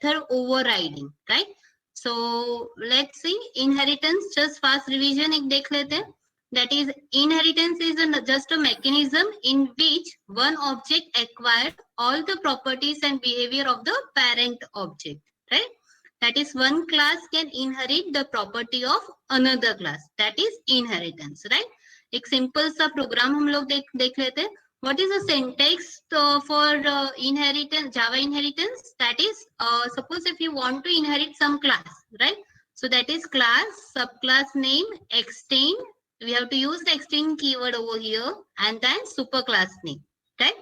method overriding, right? So let's see inheritance, just fast revision एक देख लेते हैं. That is, inheritance is just a mechanism in which one object acquires all the properties and behavior of the parent object, right? That is, one class can inherit the property of another class. That is inheritance, right? एक simple सा programme हम लोग देख लेते हैं. What is the syntax for inheritance, Java inheritance? That is, suppose if you want to inherit some class, right? So that is class, subclass name, extend. We have to use the extend keyword over here, and then superclass name, right?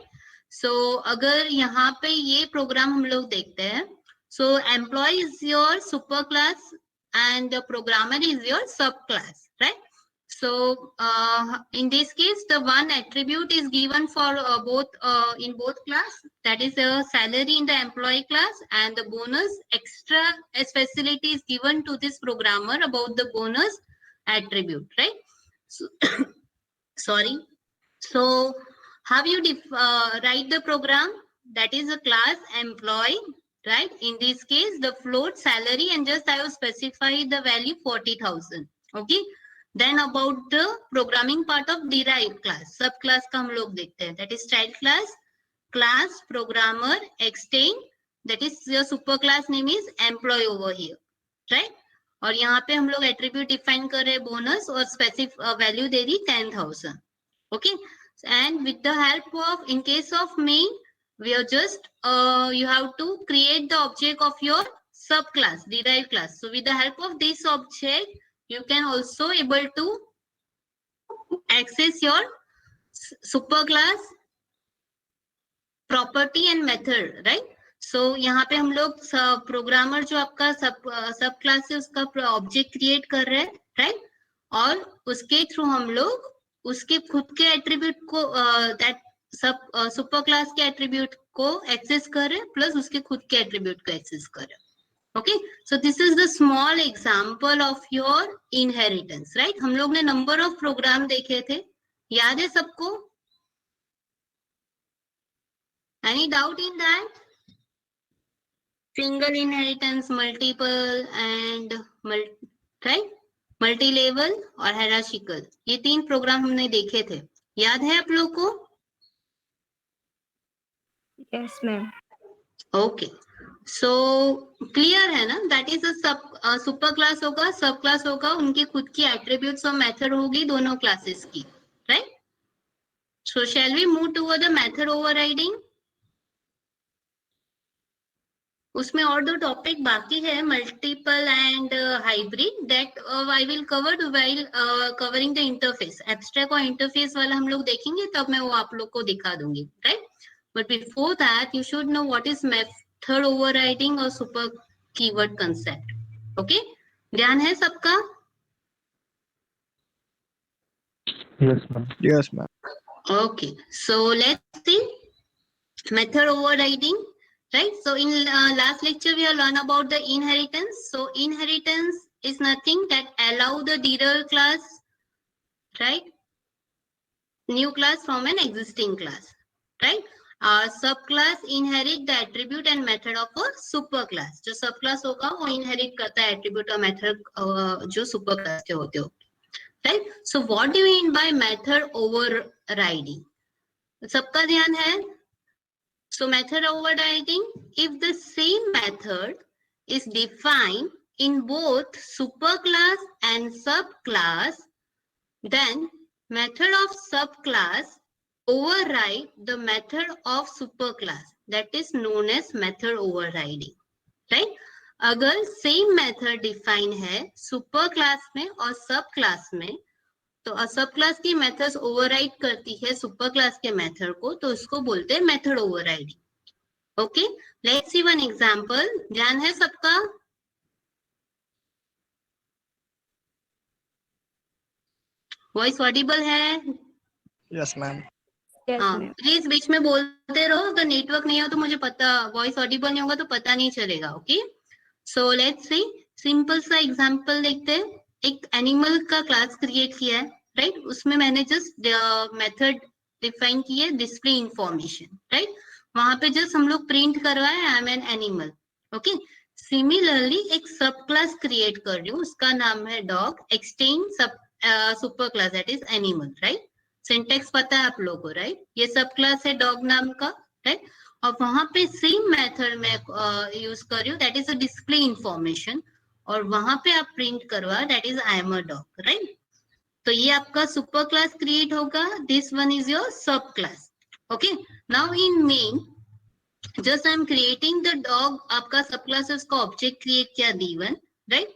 So अगर यहाँ पे ये programme हम लोग देखते हैं, so employee is your superclass and the programmer is your subclass, right? So in this case, the one attribute is given for both in both class. That is the salary in the employee class, and the bonus extra as facility is given to this programmer about the bonus attribute, right? So, sorry. So how you write the program? That is a class employee, right? In this case, the float salary, and just I have specified the value 40,000. Okay. Then about the programming part of derived class, subclass का हम लोग देखते हैं. That is child class, class, programmer, extend. That is your superclass name is employee over here, right? और यहाँ पे हम लोग attribute define कर रहे हैं bonus और specific value they the 10,000. Okay, and with the help of, in case of main, we are just you have to create the object of your subclass, derived class. So with the help of this object, you can also able to access your superclass property and method, right? So यहाँ पे हम लोग programmer जो आपका सब class है उसका object create कर रहे हैं, राइट? और उसके थ्रू हम लोग उसके खुद के एट्रीब्यूट को दैट सब सुपर क्लास के एट्रीब्यूट को एक्सेस कर रहे हैं, प्लस उसके खुद के एट्रीब्यूट को एक्सेस कर रहे हैं. Okay, so this is the small example of your inheritance, right? हम लोग ने number of program देखे थे, याद है सबको? Any doubt in that? Single inheritance, multiple and right? Multi-level और hierarchical, ये 3 प्रोग्राम हमने देखे थे, याद है आप लोग को? Yes, ma'am. Okay. So clear है ना? That is a super class होगा, सब क्लास होगा, उनकी खुद की एट्रीब्यूट्स और मेथड होगी दोनों क्लासेस की, right? So shall we move toward the method overriding? उसमें और 2 टॉपिक बाकी है, multiple and hybrid, that I will cover while covering the interface. Abstract और इंटरफेस वाला हम लोग देखेंगे, तब मैं वो आप लोग को दिखा दूंगी, right? But before that, you should know what is method overriding or super keyword concept. Okay, ध्यान है सबका? Yes, ma'am. Yes, ma'am. Okay, so let's see method overriding, right? So in last lecture we have learned about the inheritance. So inheritance is nothing that allow the derived class, right? New class from an existing class, right? Subclass inherit the attribute and method of a superclass. जो subclass होगा वो inherit करता है attribute और method जो superclass के होते हो, right? So what do you mean by method overriding? सबका ध्यान है? So method overriding, if the same method is defined in both superclass and subclass, then method of subclass override the method of superclass. That is known as method overriding, right? अगर same method define है superclass में और subclass में, तो subclass की methods override करती है superclass के method को, तो उसको बोलते हैं method overriding. Okay, let's see one example. ध्यान है सबका? वॉइस ऑडिबल है? Yes, ma'am. Yes, हाँ, ma'am. प्लीज बीच में बोलते रहो, अगर नेटवर्क नहीं हो तो मुझे पता, वॉइस ऑडिबल नहीं होगा तो पता नहीं चलेगा. Okay, so let's see, simple सा एग्जांपल देखते हैं. एक एनिमल का क्लास क्रिएट किया है, राइट? उसमें मैंने जस्ट मेथड डिफाइन की है डिस्प्ले इंफॉर्मेशन, राइट? वहां पे जस्ट हम लोग प्रिंट करवाए I am an animal, okay, similarly एक सब क्लास क्रिएट कर रही हूँ, उसका नाम है डॉग, एक्सटेंड सब super class that is animal, right? Syntax पता है आप लोगों को, राइट? ये सब क्लास है डॉग नाम का, राइट? और वहां पे सेम मेथड में यूज कर रही हूँ, that is a display information, और वहां पे आप प्रिंट करवा that is I am a dog, right? तो ये आपका सुपर क्लास क्रिएट होगा, दिस वन इज योर सब class. Okay, now in main just I'm creating the dog, आपका सब क्लास है, उसका ऑब्जेक्ट क्रिएट किया d1, right?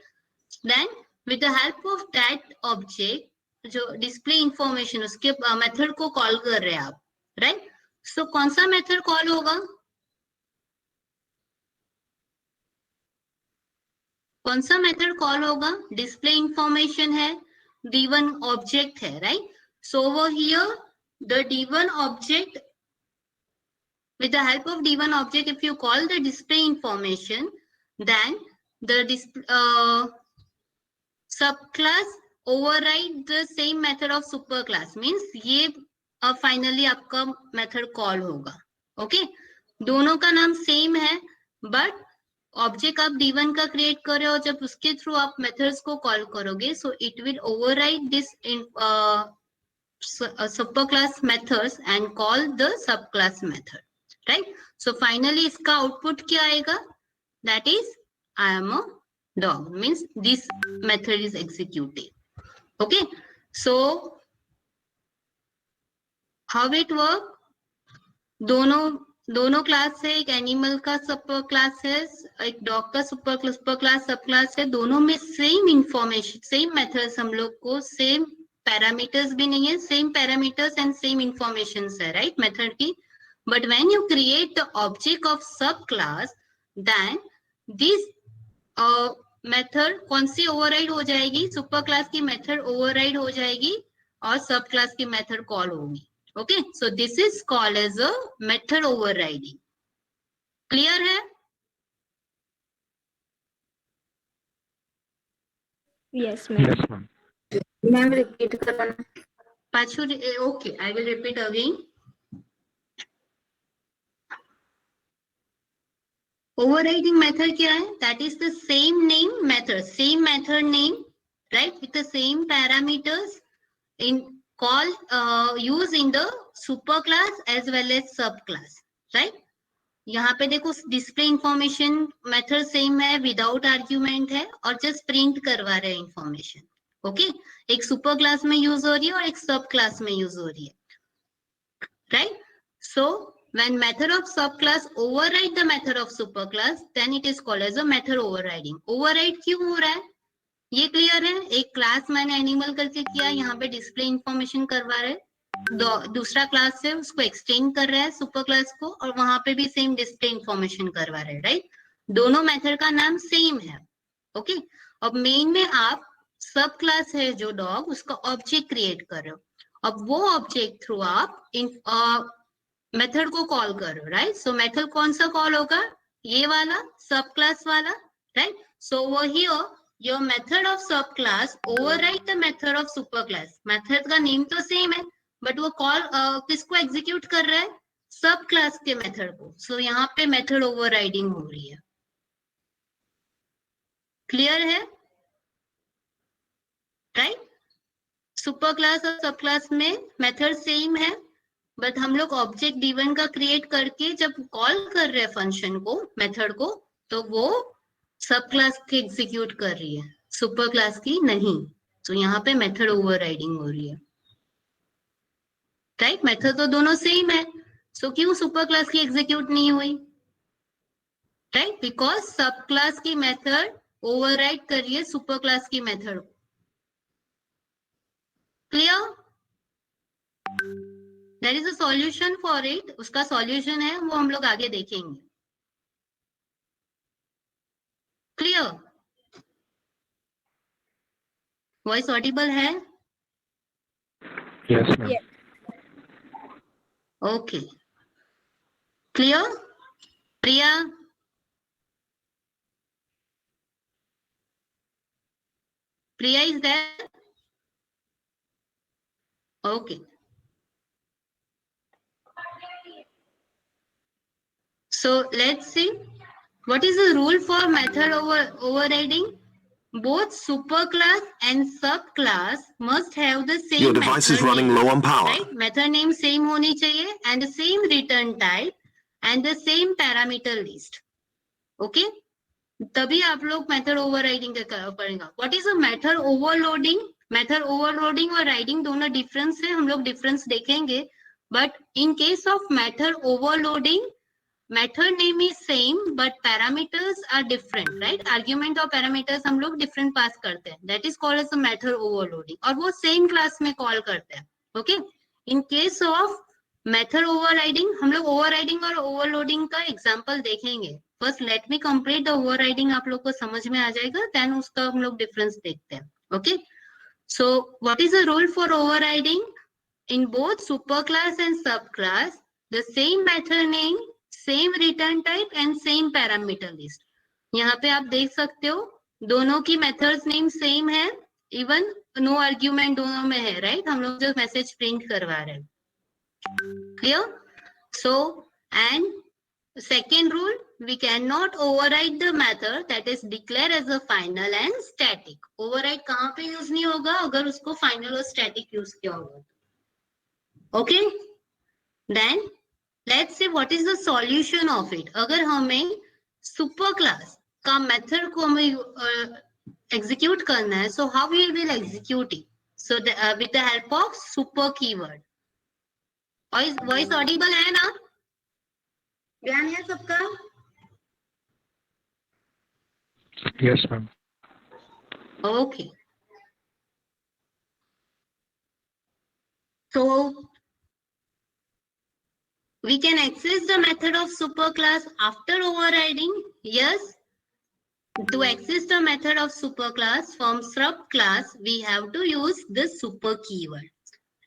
Then with the help of that object जो डिस्प्ले इंफॉर्मेशन उसके method को कॉल कर रहे हैं आप, राइट? सो कौन सा मेथड कॉल होगा? कौन सा मेथड कॉल होगा? डिस्प्ले इंफॉर्मेशन है, d1 ऑब्जेक्ट है, right? So over here the d1 object, with the help of d1 object, if you call the display information, then the subclass override the same method of superclass, means ये finally आपका method call होगा। Okay, दोनों का नाम same है, but object आप d1 का create कर रहे हो, जब उसके थ्रू आप मेथड्स को कॉल करोगे, सो it will override this superclass methods and call the subclass method, right? So finally इसका आउटपुट क्या आएगा? That is I am a dog, means this method is executed. Okay, so how it work? दोनों class है, एक animal का super class है, एक dog का सुपर क्लास सब क्लास है, दोनों में सेम इंफॉर्मेशन, सेम मेथड्स, हम लोग को सेम पैरामीटर्स भी नहीं है, same parameters and same information है, राइट? मेथड की, but when you create the object of सब क्लास, देन दिस मेथड कौन सी ओवरराइड हो जाएगी? सुपर क्लास की मेथड ओवरराइड हो जाएगी और सब क्लास की मेथड कॉल होगी। Okay, so this is called as a method overriding. Clear है? Yes, ma'am. Yes, ma'am. Ma'am, repeat करना. Pachu, okay, I will repeat again. Overriding method क्या है? That is the same name method, same method name, right? With the same parameters in call use in the super class as well as sub class, right? यहाँ पे देखो display information method same है, without argument है, और just print करवा रहे हैं information. Okay, एक सुपर क्लास में यूज हो रही है और एक सब क्लास में यूज हो रही है, right? So when method of subclass override the method of superclass, then it is called as a method overriding. Override क्यों हो रहा है ये क्लियर है? एक क्लास मैंने एनिमल करके किया, यहाँ पे डिस्प्ले इंफॉर्मेशन करवा रहे, दूसरा क्लास है उसको एक्सटेंड कर रहा है सुपर क्लास को, और वहां पे भी सेम डिस्प्ले इंफॉर्मेशन करवा रहे, राइट? दोनों मेथड का नाम सेम है। ओके, अब मेन में आप सब क्लास है जो डॉग, उसका ऑब्जेक्ट क्रिएट कर रहे हो, अब वो ऑब्जेक्ट थ्रू आप इन मेथड को कॉल कर रहे हो, राइट? सो मेथड कौन सा कॉल होगा? ये वाला सब क्लास वाला, राइट? सो वो here your method of subclass override the method of superclass. Method का नेम तो सेम है, बट वो कॉल किसको एग्जीक्यूट कर रहा है? सब क्लास के मेथड को। सो यहाँ पे मेथड ओवरराइडिंग हो रही है। क्लियर है, राइट? सुपर क्लास और सब क्लास में मेथड सेम है, बट हम लोग ऑब्जेक्ट d1 का क्रिएट करके जब कॉल कर रहे हैं फंक्शन को, मेथड को, तो वो सब क्लास के एग्जीक्यूट कर रही है, सुपर क्लास की नहीं। तो यहाँ पे मेथड ओवरराइडिंग हो रही है, राइट? मेथड तो दोनों सेम है, सो क्यों सुपर क्लास की एग्जीक्यूट नहीं हुई? राइट, बिकॉज सब क्लास की मेथड ओवरराइड कर रही है सुपर क्लास की method. Clear? There is a solution for it, उसका सॉल्यूशन है वो हम लोग आगे देखेंगे। क्लियर? वॉइस ऑडिबल है? Yes, ma'am. Yes. Okay, clear? Priya, Priya is there? Okay, so let's see What is the rule for method overriding? Both superclass and subclass must have the same Your device is method running name, low on power. right? Method name same होनी चाहिए and the same return type and the same parameter list. Okay? तभी आप लोग method overriding का पढ़ेगा. What is a method overloading? Method overloading और riding दोनों difference है, हम लोग डिफरेंस देखेंगे. But in case of method overloading, method name is same but parameters are different, right? Argument और पैरामीटर्स हम लोग डिफरेंट पास करते हैं. That is called as a method overloading, और वो सेम क्लास में कॉल करते हैं. Okay, in case of method overriding हम लोग ओवरराइडिंग और ओवरलोडिंग का एग्जांपल देखेंगे. First let me complete the overriding, आप लोग को समझ में आ जाएगा, देन उसका हम लोग डिफरेंस देखते हैं. Okay, so what is the rule for overriding? In both super class and sub class the same method name, same return type and same parameter list. यहाँ पे आप देख सकते हो दोनों की मेथड्स नेम सेम है, इवन नो आर्ग्यूमेंट दोनों में है, राइट? हम लोग जो मैसेज प्रिंट करवा रहे हैं. Clear? So, and second rule, we cannot override the method that is declared as a final and static. Override कहाँ पे यूज नहीं होगा? अगर उसको final और static यूज किया होगा. Okay? Then let's see what is the solution of it. अगर हमें super class का method को हमें execute करना है, so how we will execute it? So with the help of super keyword. Voice audible है ना? ध्यान है सबका? Yes, ma'am. Okay. So we can access the method of superclass after overriding. Yes. To access the method of superclass from subclass, we have to use the super keyword,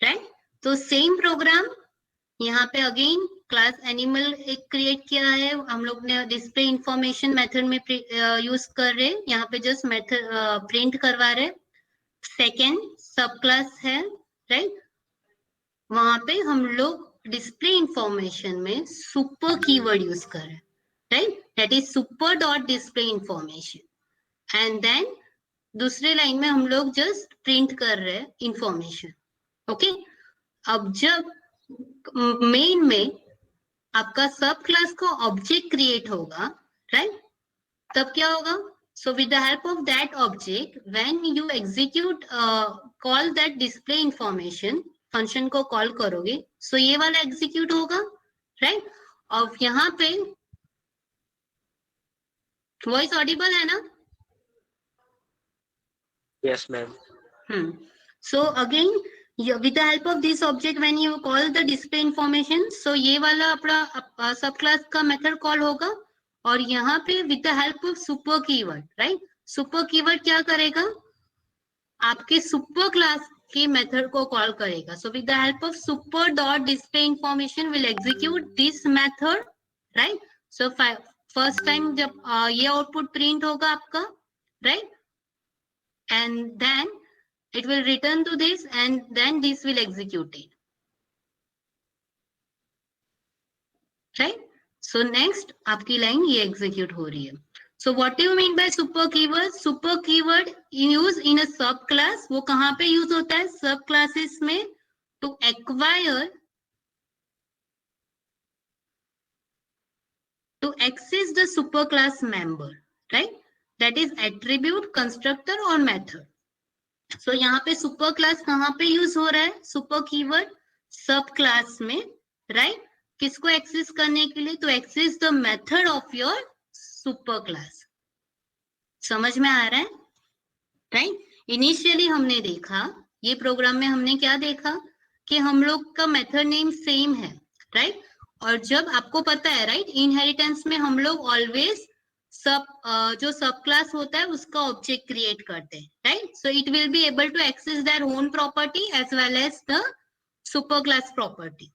right? So same program. यहाँ पे again class animal एक create किया है हम लोग ने, display information method में use कर रहे हैं. यहाँ पे जस्ट मेथड प्रिंट करवा रहे. सेकेंड सब क्लास है, राइट? वहां पे हम लोग डिस्प्ले इंफॉर्मेशन में सुपर कीवर्ड यूज कर रहे हैं, right? That is super dot display information. And then दूसरे लाइन में हम लोग जस्ट प्रिंट कर रहे हैं इंफॉर्मेशन. ओके, अब जब मेन में आपका सब क्लास का ऑब्जेक्ट क्रिएट होगा, राइट? तब क्या होगा? So with the help of that object when you execute call that display information, function को कॉल करोगे, सो ये वाला एग्जीक्यूट होगा, राइट? और यहाँ पे वॉइस ऑडिबल है ना? Yes, ma'am. So again, with the help of this object, when you call the display information, so ये वाला अपना सब क्लास का मेथड कॉल होगा. और यहाँ पे with the help of super keyword, right? Super keyword क्या करेगा? आपके सुपर क्लास के मेथड को कॉल करेगा. So with the help of super dot display information will execute this method, right? So first time जब ये आउटपुट प्रिंट होगा आपका, right? And then it will return to this and then this will execute it, right? So next आपकी line ये execute हो रही है. So what do you mean by super keyword? Super keyword use in a sub class. वो कहाँ पे use होता है? सब क्लासेस में. To acquire, to access the super class member, right? That is attribute, constructor और method. So यहाँ पे सुपर क्लास कहाँ पे यूज हो रहा है? सुपर कीवर्ड सब क्लास में, राइट? किसको एक्सेस करने के लिए? तो access the method of your super class. समझ में आ रहा है, राइट? इनिशियली हमने देखा ये प्रोग्राम में, हमने क्या देखा कि हम लोग का मेथड नेम सेम है, राइट? और जब आपको पता है, राइट, इनहेरिटेंस में हम लोग ऑलवेज सब जो सब क्लास होता है उसका ऑब्जेक्ट क्रिएट करते हैं, right? So it will be able to access their own property as well as the super class property.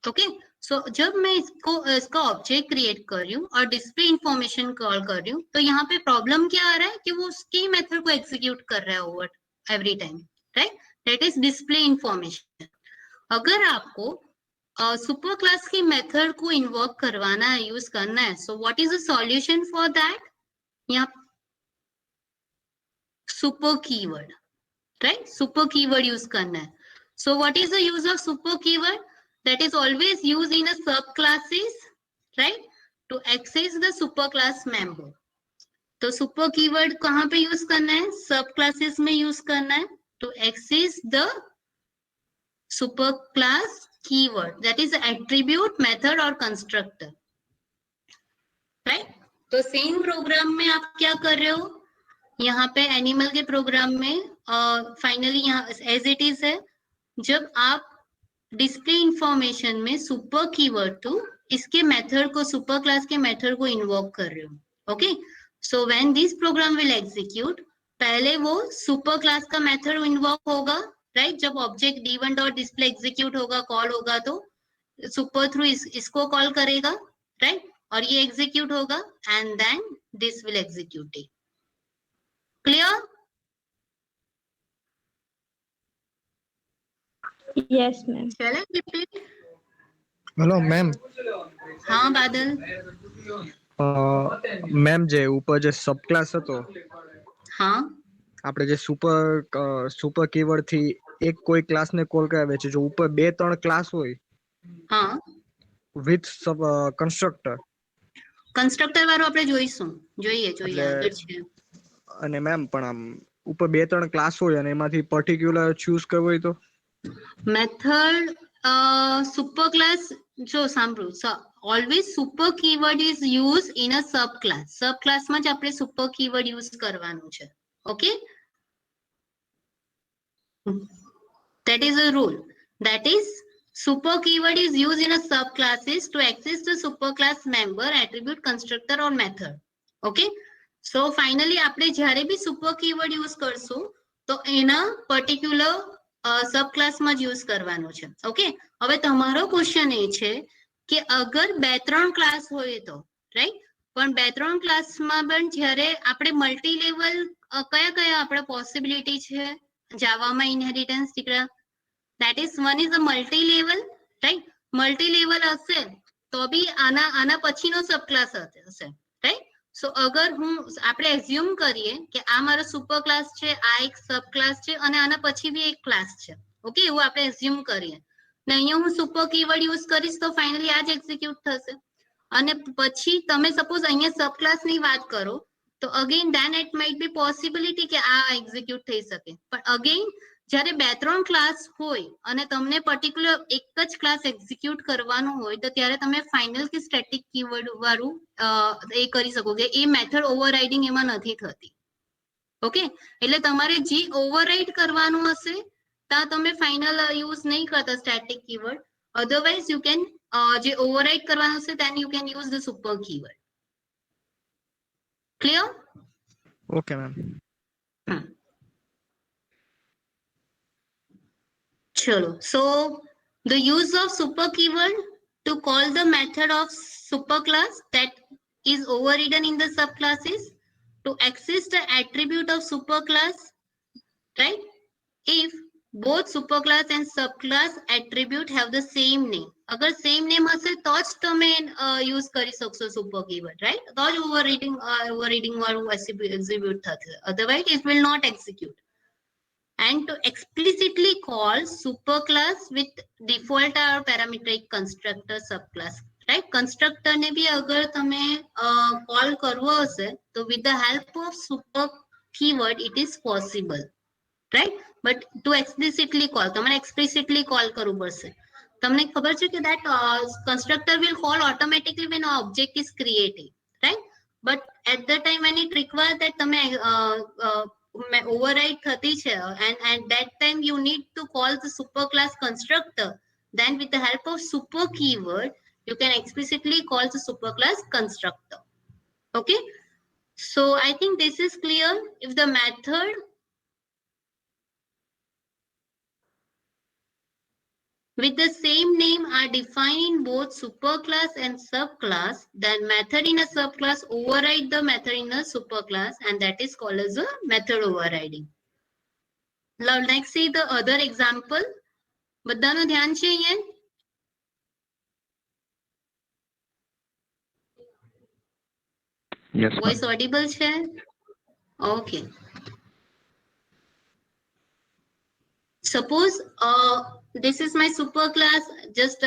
Okay, so जब मैं इसका ऑब्जेक्ट क्रिएट कर रही हूँ और डिस्प्ले इंफॉर्मेशन कॉल कर रही हूँ, तो यहाँ पे प्रॉब्लम क्या आ रहा है कि वो उसकी मेथड को एग्जीक्यूट कर रहा है over every time, right? That is display information. अगर आपको सुपर क्लास की मेथड को इन्वोक करवाना है, यूज करना है. So what is the solution for that? यहाँ super keyword, right? Super keyword use करना है. So what is the use of super keyword? That is always use in a sub classes, right, to access the super class member. तो super keyword कहाँ पे use करना है? सब classes में use करना है to access the super class keyword, that is attribute, method और कंस्ट्रक्टर, राइट? तो सेम प्रोग्राम में आप क्या कर रहे हो? यहाँ पे एनिमल के प्रोग्राम में फाइनली यहाँ एज इट इज है, जब आप डिस्प्ले इंफॉर्मेशन में सुपर कीवर्ड टू इसके मेथड को, सुपर क्लास के मेथड को इन्वोक कर रहे हो. Okay, so when this program will execute, पहले वो सुपर क्लास का मेथड इन्वोक होगा, राइट? जब object d1 dot display execute होगा, कॉल होगा, तो सुपर थ्रू इसको कॉल करेगा, राइट? और ये एग्जीक्यूट होगा and then this will execute it. Clear? Yes, ma'am. चले रिपीट. Hello ma'am. हाँ बादल. મેમ જે ઉપર જે સબ ક્લાસ હતો, हाँ આપણે જે સુપર કીવર્ડ થી એક કોઈ ક્લાસ ને કોલ કરાવે છે, જો ઉપર બે ત્રણ ક્લાસ હોય हाँ, વિથ સબ કન્સ્ટ્રક્ટર, કન્સ્ટ્રક્ટર વાળું આપણે જોઈશું, જોઈએ એટલે- આગળ છે. અને મેમ પણ આમ ઉપર બે ત્રણ ક્લાસ હોય અને એમાંથી પર્ટિક્યુલર ચૂઝ કરવો હોય તો? મેથડ સુપર ક્લાસ, જો સાંભળો, always super keyword is use in a sub class. Sub ક્લાસમાં જ આપણે સુપર કીવર્ડ યુઝ કરવાનું છે. Okay, that is a rule. That is, super keyword is used in a subclasses to access the superclass member, attribute, constructor or method. Okay, so finally આપણે જ્યારે બી super keyword use કરશું તો એના particular subclass માં જ use કરવાનો છે. Okay, હવે તમારો ક્વેશ્ચન એ છે કે અગર બે ત્રણ ક્લાસ હોય તો, રાઈટ? પણ બે ત્રણ ક્લાસમાં પણ જ્યારે આપણે મલ્ટી લેવલ કયા કયા આપણા પોસિબિલિટી છે જાવામાં ઇનહેરિટન્સ દીકરા? that is, one is a multi-level, right? Multi-level હશે તો બી આના પછીનો સબ ક્લાસ હશે, right? So અગર આપણે એઝ્યુમ કરીએ કે આ મારો સુપર ક્લાસ છે, આ એક સબ ક્લાસ છે અને આના પછી બી એક ક્લાસ છે. ઓકે, એવું આપણે એઝ્યુમ કરીએ ને અહીંયા હું સુપર કીવર્ડ યુઝ કરીશ તો ફાઇનલી આ જ એક્ઝિક્યુટ થશે. અને પછી તમે સપોઝ અહીંયા સબ ક્લાસની વાત કરો તો again then it might be possibility કે આ એક્ઝિક્યુટ થઈ શકે. પણ અગેન જ્યારે બે ત્રણ ક્લાસ હોય અને તમને પર્ટિક્યુલર એક જ ક્લાસ એક્ઝિક્યુટ કરવાનો હોય તો ત્યારે તમે ફાઇનલ કે સ્ટેટિક કીવર્ડ વાળું એ કરી શકો કે એ મેથડ ઓવરરાઇડિંગ એમાં નથી થતી. ઓકે, એટલે તમારે જે ઓવરરાઇડ કરવાનું હશે ત્યાં તમે ફાઇનલ યુઝ નહીં કરતા static keyword. Otherwise you can જે ઓવરરાઇડ કરવાનું હશે then you can use the super keyword. Clear? Okay ma'am. Chalo. So the use of super keyword to call the method of superclass that is overridden in the subclasses to access the attribute of superclass, right? If both superclass and subclass attribute have the same name. अगर same name હશે તો જ તમે use કરી શકશો super keyword, right? તો જ overriding વાળું execute થશે. Otherwise it will not execute. And to explicitly call superclass with default or parametric constructor subclass, right? Constructor ને બી અગર તમે call કરવો હશે તો with the help of super keyword it is possible, right? But to explicitly call, તમારે explicitly call કરવું પડશે. તમને ખબર છે કે that constructor will call automatically when an object is created, right? But at the time when it requires that તમે override થતી છે and at that time you need to call the superclass constructor, then with the help of super keyword you can explicitly call the superclass constructor. Okay, so I think this is clear. If the method with the same name are defined in both superclass and subclass, then method in a subclass override the method in a superclass and that is called as a method overriding. Now next see the other example. બધાનું ધ્યાન છે અહીંયા? Yes, ma'am. Voice audible છે? Okay. Suppose this is my super class, just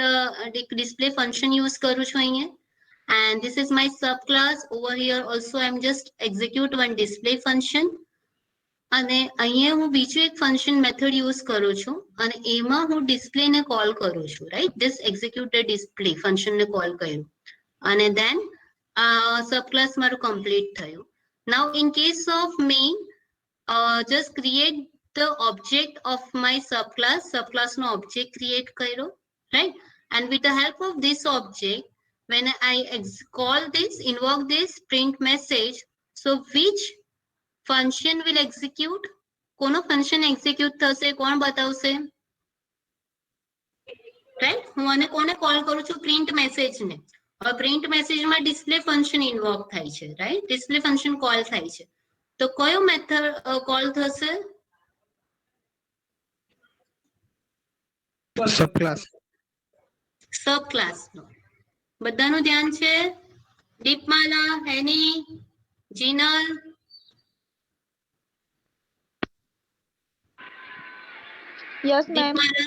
display function use કરું છું અહીંયા, and this is my subclass. Over here also I'm just execute one display function, અને અહીંયા હું બીજું એક ફંક્શન મેથડ યુઝ કરું છું અને એમાં હું ડિસ્પ્લે ને કોલ કરું છું, right? Just execute the display function ને કોલ કર્યું અને then subclass મારું complete થયું. Now in case of main, just create the object of my subclass no object create કર્યો, right? And with the help of this object, when I call this, invoke this print message, so which function will execute? કોનો function execute થશે? કોણ બતાવશે? right? હું આને કોને call કરું છું? print message ને. હવે print message માં display function invoke થાય છે, right? display function call થાય છે. તો કયો મેથડ કોલ થશે? subclass નો. બધાનું ધ્યાન છે? દીપમાલા, હેની, જીનલ? Yes, ma'am. દીપમાલા,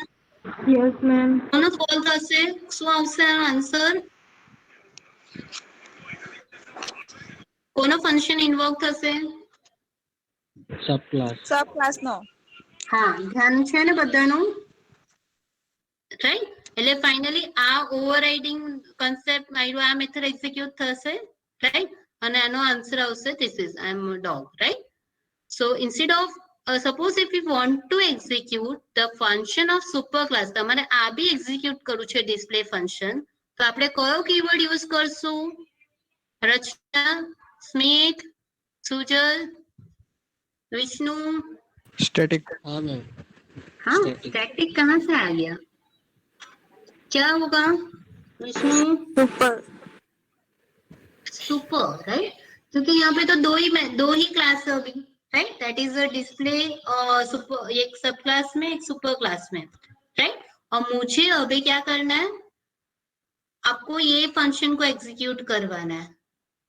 Yes, ma'am. કોનો કોલ થશે? શું આવશે આન્સર? કોનો ફંક્શન ઇન્વોક થશે? Subclass no. હા, ધ્યાન છે ને બધાનું? રાઈટ? એટલે ફાઇનલી આ ઓવરરાઇડિંગ કન્સેપ્ટ મારું આ મેથડ એક્ઝિક્યુટ થશે, રાઈટ? અને આનો આન્સર આવશે this is I am a dog, right? So instead of suppose if we want to execute the function of superclass, તમારે આ બી એક્ઝિક્યુટ કરવું છે ડિસ્પ્લે ફંક્શન, તો આપણે કયો કીવર્ડ યુઝ કરશું? રચના, સ્મિત, સુજલ, विष्णु? स्टैटिक. हाँ मैम. हाँ, स्टैटिक कहाँ से आ गया? क्या होगा विष्णु? Super, right? क्योंकि यहाँ पे तो दो ही क्लास है अभी, right? That is a display super, एक सब क्लास में, एक सुपर क्लास में, राइट? और मुझे अभी क्या करना है? आपको ये फंक्शन को एग्जीक्यूट करवाना है,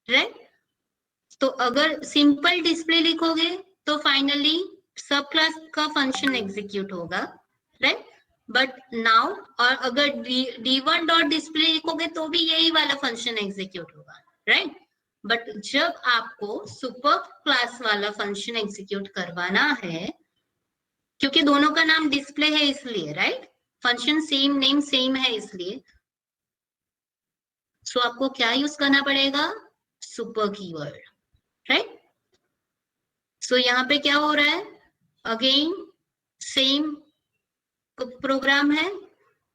राइट? तो अगर सिंपल डिस्प्ले लिखोगे तो फाइनली सब क्लास का फंक्शन एग्जीक्यूट होगा, राइट? बट नाउ और अगर d1 डॉट डिस्प्ले लिखोगे तो भी यही वाला फंक्शन एग्जीक्यूट होगा, राइट? बट जब आपको सुपर क्लास वाला फंक्शन एग्जीक्यूट करवाना है, क्योंकि दोनों का नाम डिस्प्ले है इसलिए, right? Function same, name same है इसलिए, सो आपको क्या यूज करना पड़ेगा? Super keyword, right? सो यहाँ पे क्या हो रहा है? अगेन सेम प्रोग्राम है,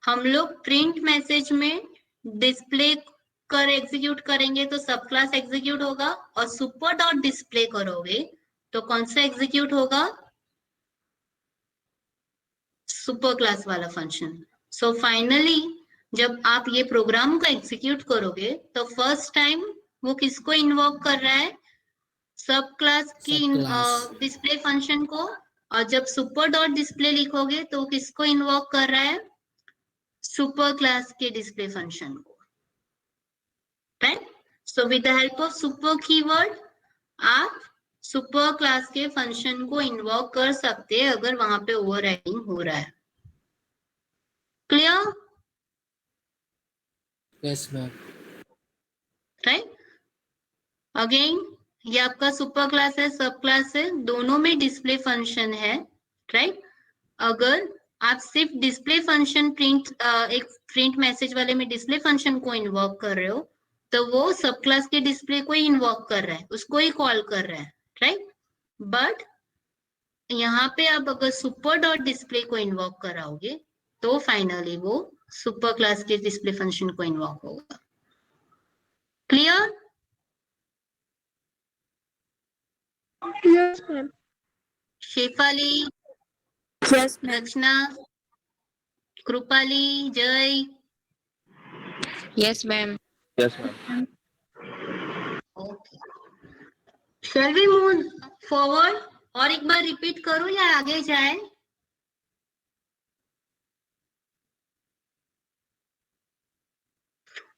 हम लोग प्रिंट मैसेज में डिस्प्ले कर एग्जीक्यूट करेंगे तो सब क्लास एग्जीक्यूट होगा, और सुपर डॉट डिस्प्ले करोगे तो कौन सा एग्जीक्यूट होगा? सुपर क्लास वाला फंक्शन. सो फाइनली जब आप ये प्रोग्राम को एग्जीक्यूट करोगे तो फर्स्ट टाइम वो किसको इन्वोक कर रहा है? सब क्लास की डिस्प्ले फंक्शन को, और जब सुपर डॉट डिस्प्ले लिखोगे तो किसको इन्वोक कर रहा है? सुपर क्लास के डिस्प्ले फंक्शन को, right? So with the help of super keyword आप सुपर क्लास के फंक्शन को इन्वोक कर सकते हैं अगर वहां पे ओवरराइडिंग हो रहा है. Clear? Yes ma'am. Right? Again ये आपका सुपर क्लास है, सब क्लास है, दोनों में डिस्प्ले फंक्शन है, राइट? अगर आप सिर्फ डिस्प्ले फंक्शन एक प्रिंट मैसेज वाले में डिस्प्ले फंक्शन को इन्वोक कर रहे हो तो वो सब क्लास के डिस्प्ले को ही इन्वोक कर रहा है, उसको ही कॉल कर रहा है, राइट? बट यहाँ पे आप अगर सुपर डॉट डिस्प्ले को इन्वोक कराओगे तो फाइनली वो सुपर क्लास के डिस्प्ले फंक्शन को इन्वोक होगा. Clear? Yes, ma'am. Shefali, Yes, ma'am. Rachna, Kripali, Jay? Yes, ma'am. Yes ma'am. Okay. Shall we move forward? और एक बार रिपीट करूं या आगे जाए?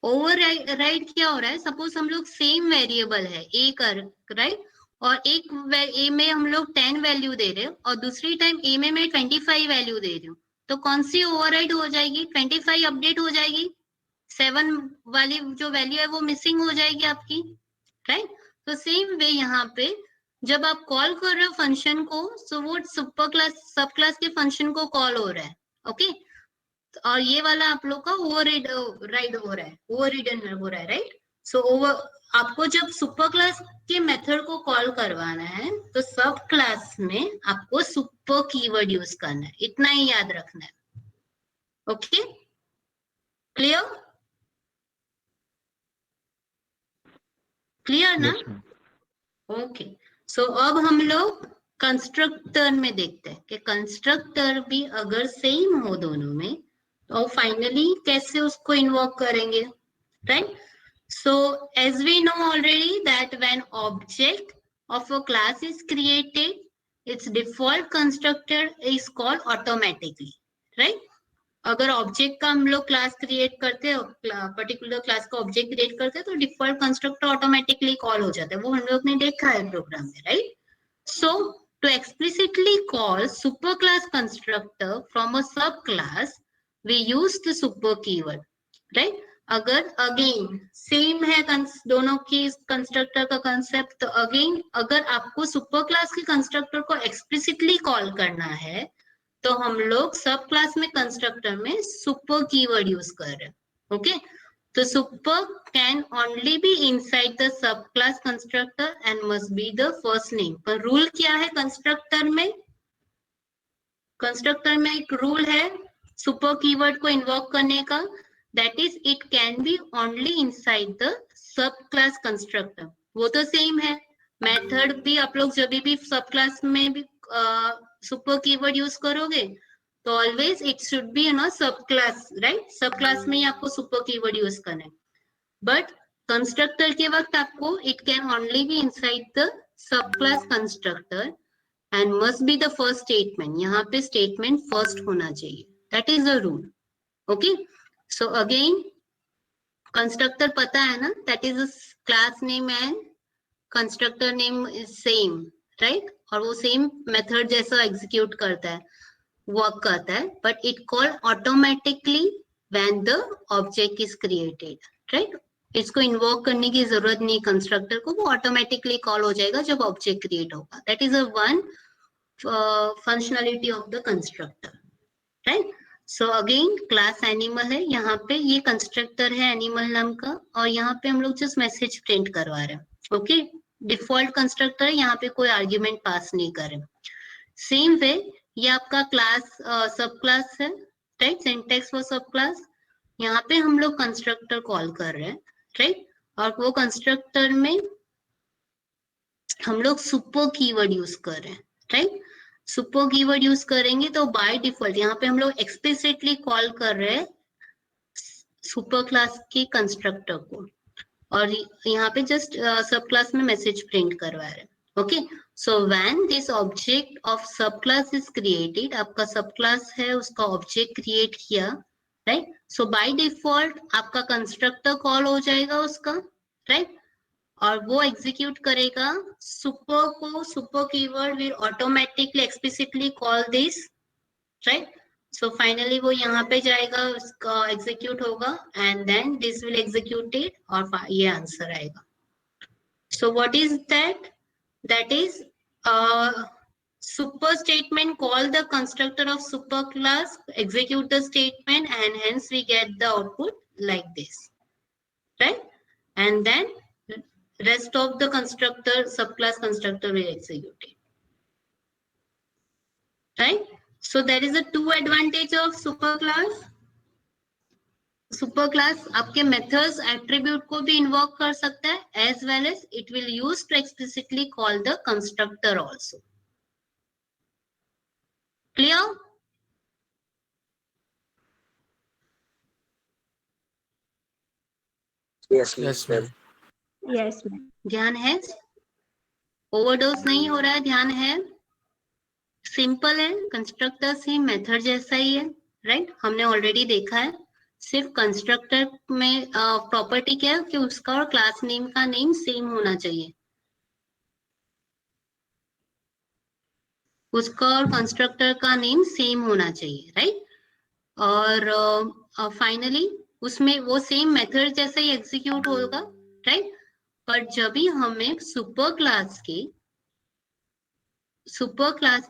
ओवरराइड क्या हो रहा है, सपोज हम लोग सेम वेरिएबल है ए कर, राइट, और एक ए में हम लोग 10 वैल्यू दे रहे हो और दूसरी टाइम ए में मैं 25 वैल्यू दे रही हूँ, तो कौन सी ओवरराइड हो जाएगी? 25 अपडेट हो जाएगी, 7 वाली जो वैल्यू है वो मिसिंग हो जाएगी आपकी, राइट। तो सेम वे यहाँ पे जब आप कॉल कर रहे हो फंक्शन को, सो वो सुपर क्लास सब क्लास के फंक्शन को कॉल हो रहा है, ओके। और ये वाला आप लोग का ओवरराइड हो रहा है, ओवररिडन हो रहा है, राइट। सो आपको जब सुपर क्लास के मेथड को कॉल करवाना है तो सब क्लास में आपको सुपर कीवर्ड यूज करना है, इतना ही याद रखना है, ओके, क्लियर? क्लियर ना? Yes, ma'am. ओके, सो अब हम लोग कंस्ट्रक्टर में देखते हैं कि कंस्ट्रक्टर भी अगर सेम हो दोनों में तो फाइनली कैसे उसको इन्वोक करेंगे, right. So as we know already that when object of a class is created, its default constructor is called automatically, right? अगर ऑब्जेक्ट का हम लोग क्लास क्रिएट करते हैं, पर्टिकुलर क्लास का ऑब्जेक्ट क्रिएट करते हैं, तो डिफॉल्ट कंस्ट्रक्टर ऑटोमेटिकली कॉल हो जाता है, वो हम लोग ने देखा है प्रोग्राम में, right. So to explicitly call super class constructor from a sub class we use the super keyword, right. अगर अगेन सेम है दोनों की कंस्ट्रक्टर का कंसेप्ट, तो अगेन अगर आपको सुपर क्लास के कंस्ट्रक्टर को एक्सप्लिसिटली कॉल करना है तो हम लोग सब क्लास में कंस्ट्रक्टर में सुपर कीवर्ड यूज कर रहे हैं, ओके। तो super can only be inside the sub class constructor and must be the first name. पर रूल क्या है कंस्ट्रक्टर में? कंस्ट्रक्टर में एक रूल है सुपर कीवर्ड को इन्वोक करने का, that is it can be only inside the सब क्लास कंस्ट्रक्टर। वो तो सेम है, मेथड भी आप लोग जब भी सब क्लास में भी सुपर कीवर्ड यूज करोगे तो always it should be in a sub class, right. सब क्लास में ही आपको सुपर कीवर्ड यूज करना है, बट कंस्ट्रक्टर के वक्त आपको it can only be inside the sub class constructor and must be the first statement. यहाँ पे स्टेटमेंट फर्स्ट होना चाहिए, that is the rule, okay. So again, constructor पता है ना, that is a class name and constructor name is same, right? और वो same method जैसा execute करता है, work करता है, but it called automatically when the object is created, right? इसको invoke करने की जरूरत नहीं constructor को, वो automatically call हो जाएगा जब object create होगा। That is a one functionality of the constructor, right? So again class animal है, यहाँ पे ये कंस्ट्रक्टर है एनिमल नाम का, और यहाँ पे हम लोग जस्ट मैसेज प्रिंट करवा रहे हैं, ओके। डिफॉल्ट कंस्ट्रक्टर है, यहाँ पे कोई आर्ग्यूमेंट पास नहीं कर रहे। सेम वे ये आपका क्लास सब क्लास है, राइट, सिंटैक्स फॉर सब क्लास। यहाँ पे हम लोग कंस्ट्रक्टर कॉल कर रहे हैं, राइट, और वो कंस्ट्रक्टर में हम लोग सुपर कीवर्ड यूज कर रहे हैं, राइट। सुपर कीवर्ड यूज करेंगे तो बाय डिफॉल्ट यहाँ पे हम लोग एक्सप्लिसिटली कॉल कर रहे हैं सुपर क्लास के कंस्ट्रक्टर को, और यहाँ पे जस्ट सब क्लास में मैसेज प्रिंट करवा रहे हैं, okay. So when this object of सब क्लास इज क्रिएटेड, आपका सब क्लास है उसका ऑब्जेक्ट क्रिएट किया, राइट। सो बाय डिफॉल्ट आपका कंस्ट्रक्टर कॉल हो जाएगा उसका, राइट, और वो एग्जीक्यूट करेगा सुपर को, super keyword will automatically explicitly call this, right. So finally वो यहाँ पे जाएगा, उसका एग्जीक्यूट होगा and then this will executed और ये आंसर आएगा। So what is that? That is super statement call the constructor of super class, execute the statement, and hence we get the output like this, right? And then rest of the constructor subclass constructor will execute it, right? So there is a two advantage of superclass. superclass आपके methods attribute को भी invoke कर सकता है, as well as it will use to explicitly call the constructor also. Clear? Yes, ma'am. Yes, ma'am. ध्यान है, overdose नहीं हो रहा है, ध्यान है, सिंपल है, कंस्ट्रक्टर सेम मेथड जैसा ही है, राइट, हमने ऑलरेडी देखा है। सिर्फ कंस्ट्रक्टर में प्रॉपर्टी क्या है कि उसका और क्लास नेम का नेम सेम होना चाहिए, उसका और कंस्ट्रक्टर का नेम सेम होना चाहिए, राइट। और फाइनली उसमें वो सेम मेथड जैसा ही एग्जीक्यूट होगा, राइट। पर जब भी हमें सुपर क्लास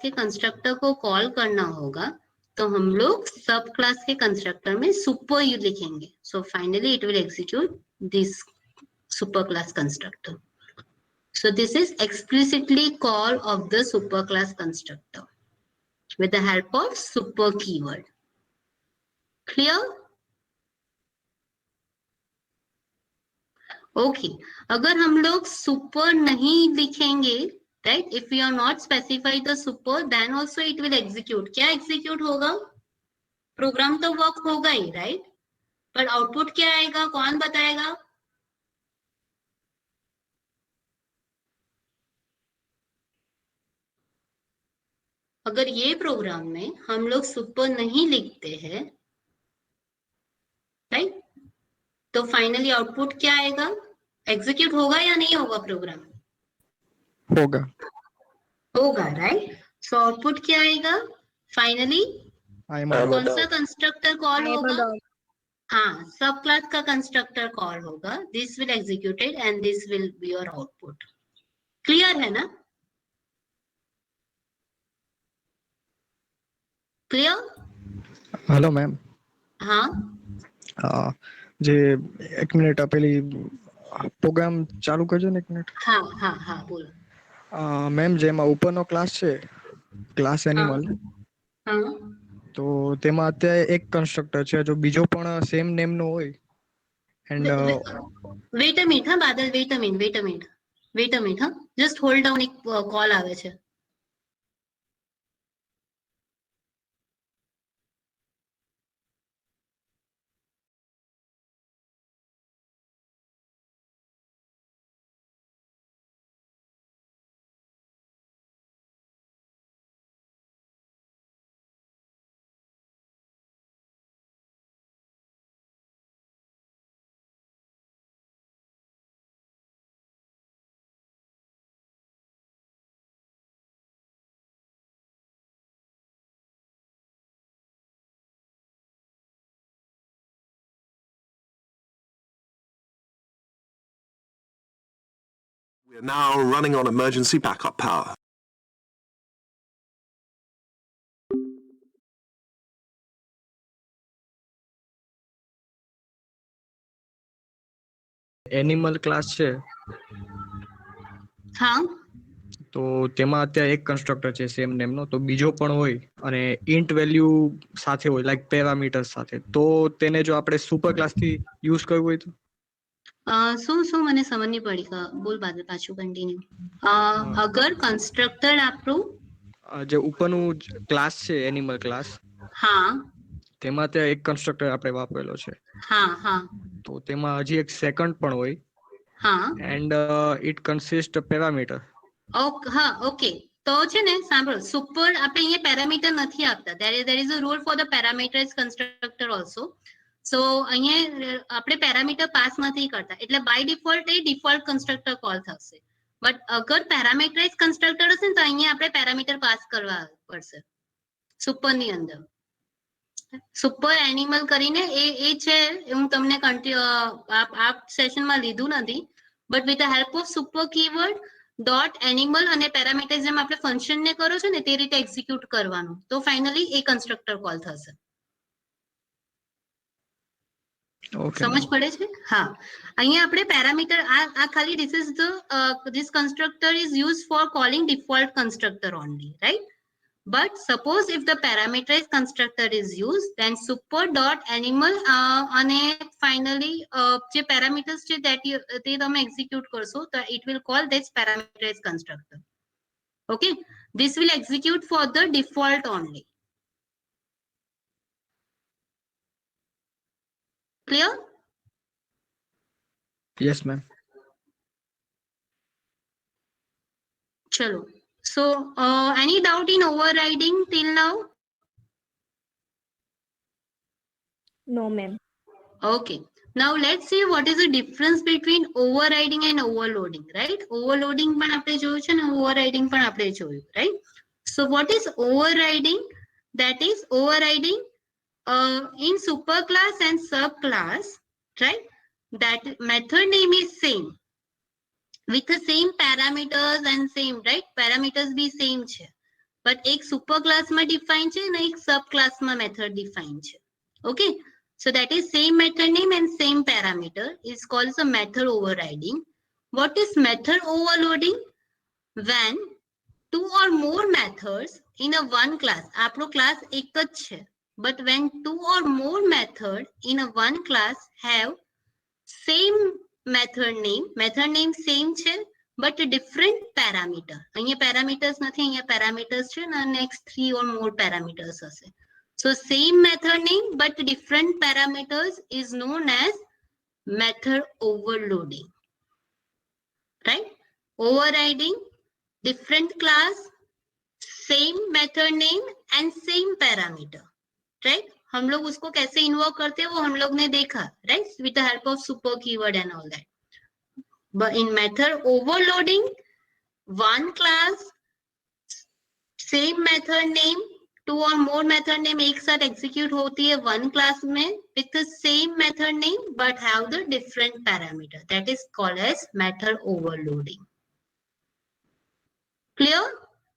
के कंस्ट्रक्टर को कॉल करना होगा तो हम लोग सब क्लास के कंस्ट्रक्टर में सुपर यू लिखेंगे, so finally it will execute this super class constructor. So this is explicitly call of the superclass constructor with the help of super keyword. Clear? Okay. अगर हम लोग super नहीं लिखेंगे, right? If we are not specify the super, then also it will execute. क्या execute होगा? Program तो work होगा ही, right? पर output क्या आएगा? कौन बताएगा? अगर ये प्रोग्राम में हम लोग सुपर नहीं लिखते हैं, राइट, तो फाइनली आउटपुट क्या आएगा? एग्जीक्यूट होगा या नहीं होगा प्रोग्राम? होगा. होगा, राइट. सो आउटपुट क्या आएगा? फाइनली कौन सा कंस्ट्रक्टर कॉल होगा? हाँ, सब क्लास का कंस्ट्रक्टर कॉल होगा. This will executed and this will be your output. Clear है ना? क्लियर? Hello ma'am. हाँ જે એક મિનિટ પેલી પ્રોગ્રામ ચાલુ કરજો ને એક મિનિટ. हाँ हाँ हाँ બોલો. મેમ જેમાં ઉપરનો ક્લાસ છે ક્લાસ એનિમલ, हाँ તો તેમાં અત્યારે એક કન્સ્ટ્રક્ટર છે, જો બીજો પણ સેમ નેમ નો હોય એન્ડ વેટ અ મિનિટ. હા બાદલ, વેટ અ મિનિટ. હા, જસ્ટ હોલ્ડ ડાઉન, એક કોલ આવે છે. We are now running on emergency backup power. Animal class છે હા, તો તેમાં અત્યારે એક કન્સ્ટ્રક્ટર છે સેમ નેમ નો, તો બીજો પણ હોય અને ઇન્ટ વેલ્યુ સાથે હોય લાઈક પેરામીટર સાથે, તો તેને જો આપણે સુપર ક્લાસ થી યુઝ કરવું હોય તો શું મને સમજ નહીં પડી. બોલ બાદલ, પાછું કન્ટિન્યુ. અગર કન્સ્ટ્રક્ટર આપણું જે ઉપરનું ક્લાસ છે એનિમલ ક્લાસ, હા તેમાં ત્યાં એક કન્સ્ટ્રક્ટર આપણે વાપરેલો છે, હા હા તો તેમાં હજી એક સેકન્ડ પણ હોય હા એન્ડ ઇટ કન્સિસ્ટ પેરામીટર. હા ઓકે. તો છે ને સાંભળો, સુપર આપણે અહીંયા પેરામીટર નથી આપતા. there is a rule for the parameterized constructor also. સો અહીંયા આપણે પેરામીટર પાસ નથી કરતા, એટલે બાય ડિફોલ્ટ એ ડિફોલ્ટ કન્સ્ટ્રક્ટર કોલ થશે. બટ અગર પેરામીટરાઇઝ કન્સ્ટ્રક્ટર હશે ને તો અહીંયા આપણે પેરામીટર પાસ કરવા પડશે સુપર ની અંદર. સુપર એનિમલ કરીને એ છે, હું તમને આ સેશનમાં લીધું નથી, but with the help of super keyword dot animal અને પેરામીટર જેમ આપણે ફંક્શન ને કરો છો ને તે રીતે એક્ઝિક્યુટ કરવાનું, તો ફાઇનલી એ કન્સ્ટ્રક્ટર કોલ થશે. સમજ પડે છે? હા, અહીંયા આપણે પેરામીટર આ ખાલી this constructor is used for calling default constructor only, right? But suppose if the parameterized constructor is used, then super dot animal અને finally જે parameters છે તે તમે execute કરશો તો it will call this parameterized constructor. Okay, this will execute for the default only. Clear? Yes ma'am. Chalo. So any doubt in overriding till now? No, ma'am. Okay. Now let's see what is the difference between overriding and overloading, right? Overloading પણ આપણે જોયું છે ને overriding પણ આપણે જોયું, right? So what is overriding? That is overriding in superclass and subclass, right? That method name is same with the same parameters and same, right? Parameters भी same છે. But એક superclass માં define છે અને એક subclass માં method define છે. Okay. So that is same method name and same parameter is called a method overriding. What is method overloading? When two or more methods in a one class, આપણો class એક જ છે, but when two or more methods in a one class have same method name same છે, but different parameter. અહીંયા parameters નથી, અહીંયા parameters છે ને next 3 or more parameters હશે. So same method name but different parameters is known as method overloading, right? Overriding, different class, same method name and same parameter, right? हम लोग उसको कैसे इन्वोक करते हैं वो हम लोग ने देखा, right? With the help of super keyword and all that. But in method overloading, one class, same method name, two or more method name एक साथ execute होती है one class में with the same method name but have the different parameter. That is called as method overloading. Clear?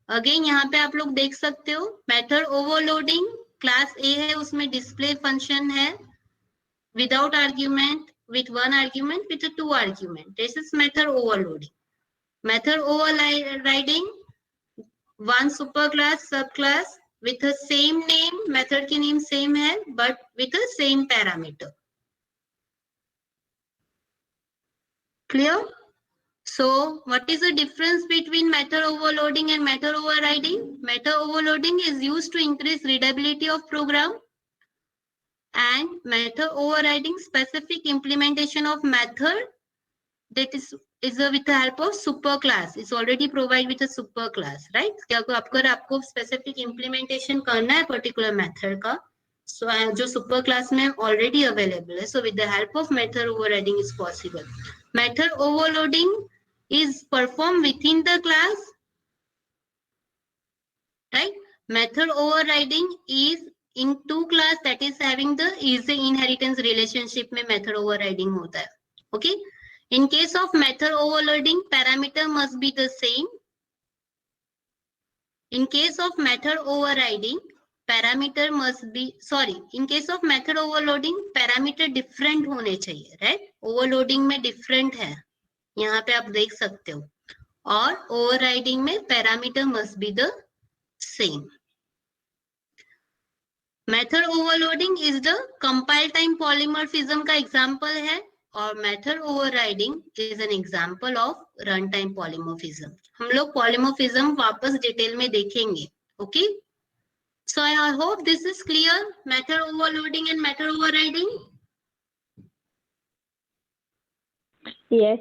Again यहाँ पे आप लोग देख सकते हो method overloading class A है उसमें display function है without argument, with one argument, with a two argument. This is method overloading. Method overriding, one superclass subclass with the same name, method की name same है but with the same parameter. Clear? So what is the difference between method overloading and method overriding? Method overloading is used to increase readability of program, and method overriding specific implementation of method that is with the help of superclass. It's already provided with a superclass, right? अगर आपको specific implementation करना है particular method का, so जो superclass में already available है, so with the help of method overriding is possible. Method overloading is performed within the class, right? Method overriding is in two class that is having the easy inheritance relationship में method overriding होता है. Okay? In case of method overloading, parameter must be the same. In case of method overriding, parameter must be, in case of method overloading, parameter different होने चाहिए, right? Overloading में different है, यहाँ पे आप देख सकते हो. और overriding में parameter must be the same. Method overloading is the compile time polymorphism का example है, और method overriding is an example of runtime polymorphism. हम लोग polymorphism वापस डिटेल में देखेंगे. Okay? So I hope this is clear. Method overloading and method overriding. Yes.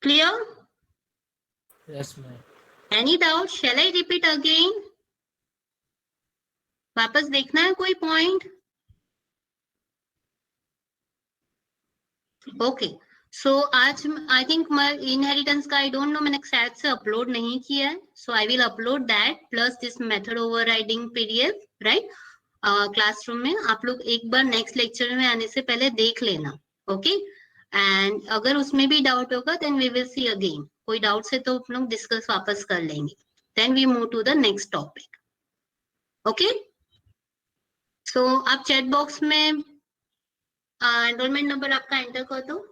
Clear? Yes, ma'am. Any doubt? Shall I repeat again? वापस देखना है कोई point? Okay. So आज I think my inheritance का I don't know मैंने शायद से upload नहीं किया है. So I will upload that plus this method overriding PDF, right? Classroom में आप लोग एक बार next lecture में आने से पहले देख लेना. Okay? And अगर उसमें भी doubt होगा then we will see again. कोई doubt से तो आप लोग discuss वापस कर लेंगे. Then we move to the next topic. Okay? So आप chat box में enrollment number आपका enter कर दो.